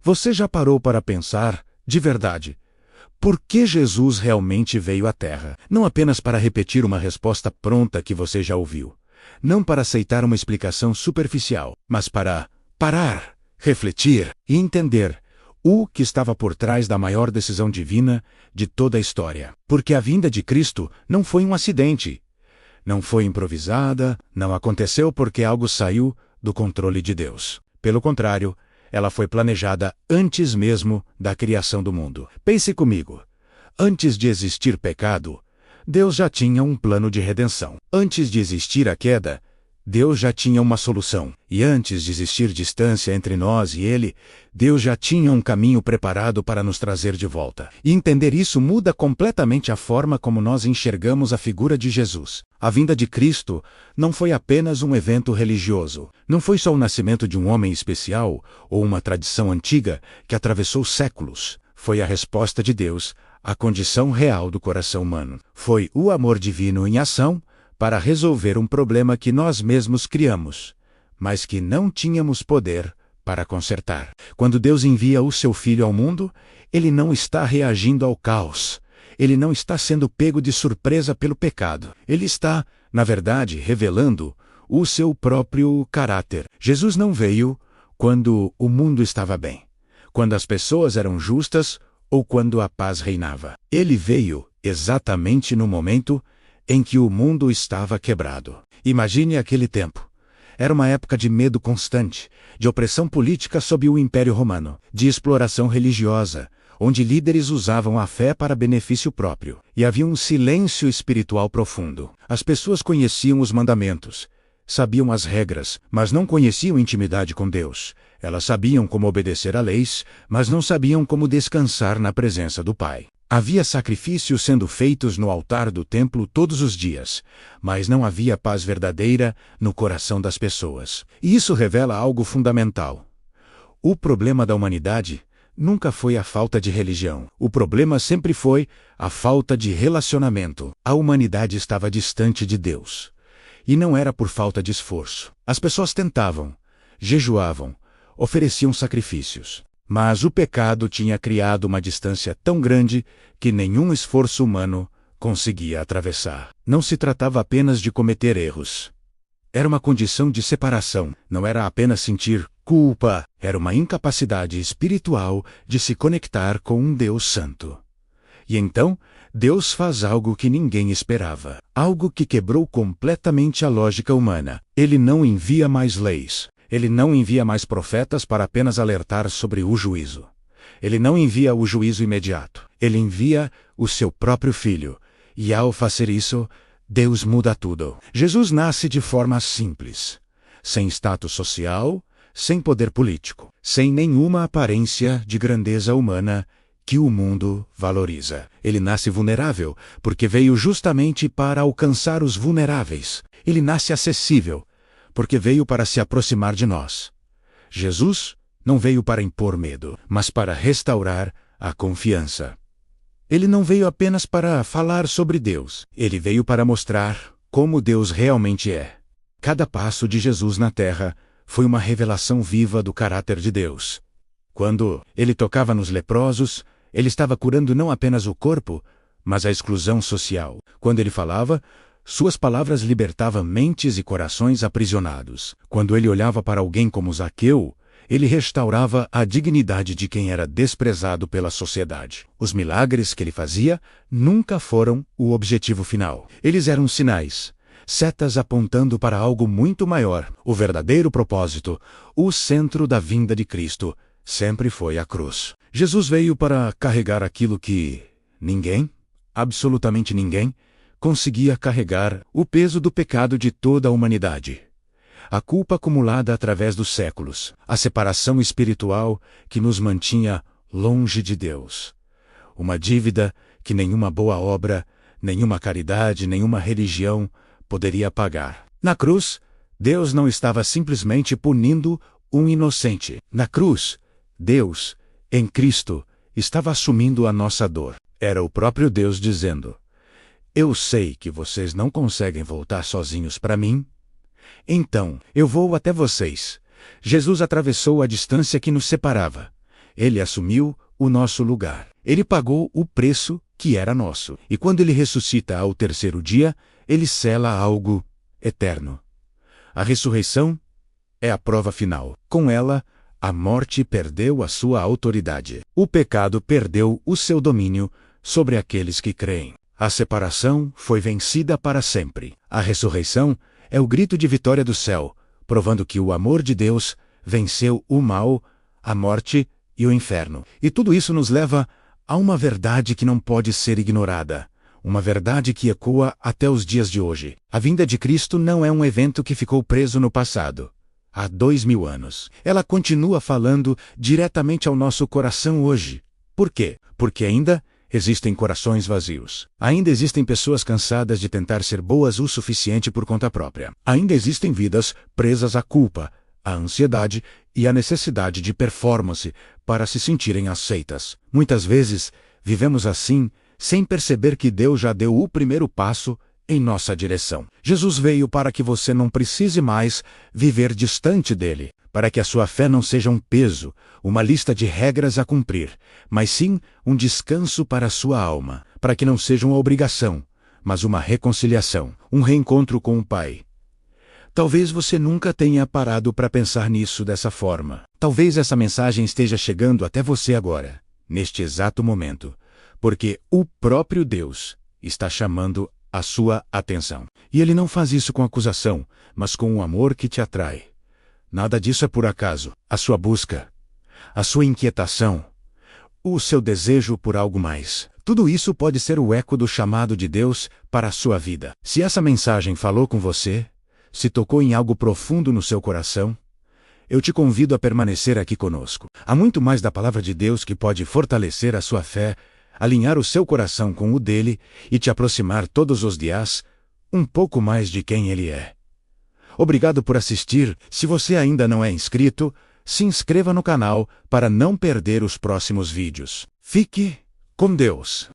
Você já parou para pensar, de verdade, por que Jesus realmente veio à Terra? Não apenas para repetir uma resposta pronta que você já ouviu. Não para aceitar uma explicação superficial, mas para parar, refletir e entender o que estava por trás da maior decisão divina de toda a história. Porque a vinda de Cristo não foi um acidente. Não foi improvisada, não aconteceu porque algo saiu do controle de Deus. Pelo contrário, ela foi planejada antes mesmo da criação do mundo. Pense comigo. Antes de existir pecado, Deus já tinha um plano de redenção. Antes de existir a queda, Deus já tinha uma solução. E antes de existir distância entre nós e Ele, Deus já tinha um caminho preparado para nos trazer de volta. E entender isso muda completamente a forma como nós enxergamos a figura de Jesus. A vinda de Cristo não foi apenas um evento religioso. Não foi só o nascimento de um homem especial ou uma tradição antiga que atravessou séculos. Foi a resposta de Deus à condição real do coração humano. Foi o amor divino em ação para resolver um problema que nós mesmos criamos, mas que não tínhamos poder para consertar. Quando Deus envia o seu Filho ao mundo, Ele não está reagindo ao caos. Ele não está sendo pego de surpresa pelo pecado. Ele está, na verdade, revelando o seu próprio caráter. Jesus não veio quando o mundo estava bem, quando as pessoas eram justas ou quando a paz reinava. Ele veio exatamente no momento em que o mundo estava quebrado. Imagine aquele tempo. Era uma época de medo constante, de opressão política sob o Império Romano, de exploração religiosa, onde líderes usavam a fé para benefício próprio. E havia um silêncio espiritual profundo. As pessoas conheciam os mandamentos, sabiam as regras, mas não conheciam intimidade com Deus. Elas sabiam como obedecer a leis, mas não sabiam como descansar na presença do Pai. Havia sacrifícios sendo feitos no altar do templo todos os dias, mas não havia paz verdadeira no coração das pessoas. E isso revela algo fundamental. O problema da humanidade nunca foi a falta de religião. O problema sempre foi a falta de relacionamento. A humanidade estava distante de Deus. E não era por falta de esforço. As pessoas tentavam, jejuavam, ofereciam sacrifícios. Mas o pecado tinha criado uma distância tão grande que nenhum esforço humano conseguia atravessar. Não se tratava apenas de cometer erros. Era uma condição de separação. Não era apenas sentir culpa. Era uma incapacidade espiritual de se conectar com um Deus santo. E então, Deus faz algo que ninguém esperava. Algo que quebrou completamente a lógica humana. Ele não envia mais leis. Ele não envia mais profetas para apenas alertar sobre o juízo. Ele não envia o juízo imediato. Ele envia o seu próprio Filho. E ao fazer isso, Deus muda tudo. Jesus nasce de forma simples, sem status social, sem poder político, sem nenhuma aparência de grandeza humana que o mundo valoriza. Ele nasce vulnerável, porque veio justamente para alcançar os vulneráveis. Ele nasce acessível, porque veio para se aproximar de nós. Jesus não veio para impor medo, mas para restaurar a confiança. Ele não veio apenas para falar sobre Deus. Ele veio para mostrar como Deus realmente é. Cada passo de Jesus na terra foi uma revelação viva do caráter de Deus. Quando ele tocava nos leprosos, ele estava curando não apenas o corpo, mas a exclusão social. Quando ele falava, suas palavras libertavam mentes e corações aprisionados. Quando ele olhava para alguém como Zaqueu, ele restaurava a dignidade de quem era desprezado pela sociedade. Os milagres que ele fazia nunca foram o objetivo final. Eles eram sinais, setas apontando para algo muito maior. O verdadeiro propósito, o centro da vinda de Cristo, sempre foi a cruz. Jesus veio para carregar aquilo que ninguém, absolutamente ninguém, conseguia carregar: o peso do pecado de toda a humanidade. A culpa acumulada através dos séculos. A separação espiritual que nos mantinha longe de Deus. Uma dívida que nenhuma boa obra, nenhuma caridade, nenhuma religião poderia pagar. Na cruz, Deus não estava simplesmente punindo um inocente. Na cruz, Deus, em Cristo, estava assumindo a nossa dor. Era o próprio Deus dizendo: eu sei que vocês não conseguem voltar sozinhos para mim. Então, eu vou até vocês. Jesus atravessou a distância que nos separava. Ele assumiu o nosso lugar. Ele pagou o preço que era nosso. E quando ele ressuscita ao terceiro dia, ele sela algo eterno. A ressurreição é a prova final. Com ela, a morte perdeu a sua autoridade. O pecado perdeu o seu domínio sobre aqueles que creem. A separação foi vencida para sempre. A ressurreição é o grito de vitória do céu, provando que o amor de Deus venceu o mal, a morte e o inferno. E tudo isso nos leva a uma verdade que não pode ser ignorada. Uma verdade que ecoa até os dias de hoje. A vinda de Cristo não é um evento que ficou preso no passado, há 2000 anos. Ela continua falando diretamente ao nosso coração hoje. Por quê? Porque ainda existem corações vazios. Ainda existem pessoas cansadas de tentar ser boas o suficiente por conta própria. Ainda existem vidas presas à culpa, à ansiedade e à necessidade de performance para se sentirem aceitas. Muitas vezes, vivemos assim, sem perceber que Deus já deu o primeiro passo em nossa direção. Jesus veio para que você não precise mais viver distante dele, para que a sua fé não seja um peso, uma lista de regras a cumprir, mas sim um descanso para a sua alma, para que não seja uma obrigação, mas uma reconciliação, um reencontro com o Pai. Talvez você nunca tenha parado para pensar nisso dessa forma. Talvez essa mensagem esteja chegando até você agora, neste exato momento, porque o próprio Deus está chamando a sua atenção. E ele não faz isso com acusação, mas com um amor que te atrai. Nada disso é por acaso. A sua busca, a sua inquietação, o seu desejo por algo mais. Tudo isso pode ser o eco do chamado de Deus para a sua vida. Se essa mensagem falou com você, se tocou em algo profundo no seu coração, eu te convido a permanecer aqui conosco. Há muito mais da palavra de Deus que pode fortalecer a sua fé, alinhar o seu coração com o dele e te aproximar todos os dias um pouco mais de quem ele é. Obrigado por assistir. Se você ainda não é inscrito, se inscreva no canal para não perder os próximos vídeos. Fique com Deus.